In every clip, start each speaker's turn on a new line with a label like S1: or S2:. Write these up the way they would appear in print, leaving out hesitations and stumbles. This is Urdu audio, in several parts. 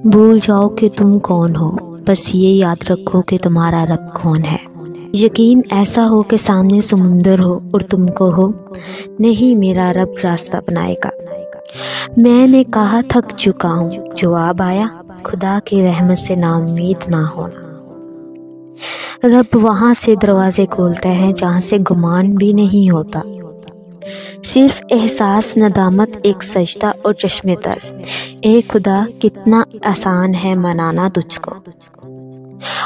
S1: بھول جاؤ کہ تم کون ہو، بس یہ یاد رکھو کہ تمہارا رب کون ہے۔ یقین ایسا ہو کہ سامنے سمندر ہو اور تم کو ہو، نہیں میرا رب راستہ بنائے گا۔ میں نے کہا تھک چکا ہوں، جواب آیا خدا کی رحمت سے نا امید نہ ہونا۔ رب وہاں سے دروازے کھولتا ہے جہاں سے گمان بھی نہیں ہوتا، صرف احساس، ندامت، ایک سجدہ اور چشم تر۔ اے خدا کتنا آسان ہے منانا تجھ کو،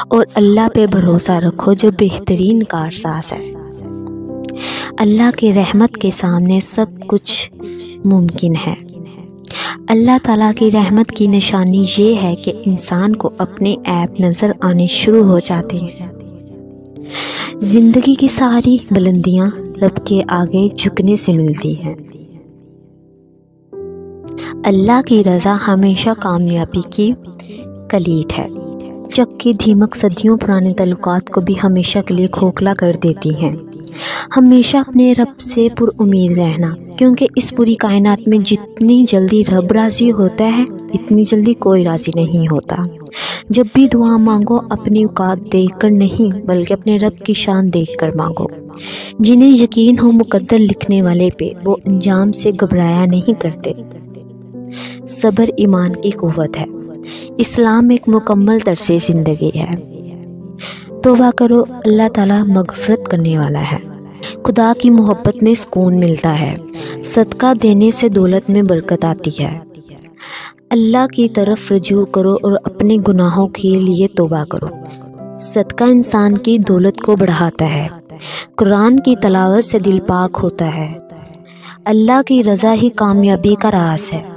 S1: اور اللہ پہ بھروسہ رکھو جو بہترین کارساز ہے۔ اللہ کی رحمت کے سامنے سب کچھ ممکن ہے۔ اللہ تعالیٰ کی رحمت کی نشانی یہ ہے کہ انسان کو اپنے عیب نظر آنے شروع ہو جاتے ہیں۔ زندگی کی ساری بلندیاں رب کے آگے جھکنے سے ملتی ہیں۔ اللہ کی رضا ہمیشہ کامیابی کی کلید ہے، جبکہ دھمک صدیوں پرانے تعلقات کو بھی ہمیشہ کے لیے کھوکھلا کر دیتی ہیں۔ ہمیشہ اپنے رب سے پر امید رہنا، کیونکہ اس پوری کائنات میں جتنی جلدی رب راضی ہوتا ہے اتنی جلدی کوئی راضی نہیں ہوتا۔ جب بھی دعا مانگو اپنی اوقات دیکھ کر نہیں بلکہ اپنے رب کی شان دیکھ کر مانگو۔ جنہیں یقین ہو مقدر لکھنے والے پہ، وہ انجام سے گھبرایا نہیں کرتے۔ صبر ایمان کی قوت ہے۔ اسلام ایک مکمل طرز زندگی ہے۔ توبہ کرو، اللہ تعالیٰ مغفرت کرنے والا ہے۔ خدا کی محبت میں سکون ملتا ہے۔ صدقہ دینے سے دولت میں برکت آتی ہے۔ اللہ کی طرف رجوع کرو اور اپنے گناہوں کے لیے توبہ کرو۔ صدقہ انسان کی دولت کو بڑھاتا ہے۔ قرآن کی تلاوت سے دل پاک ہوتا ہے۔ اللہ کی رضا ہی کامیابی کا راز ہے۔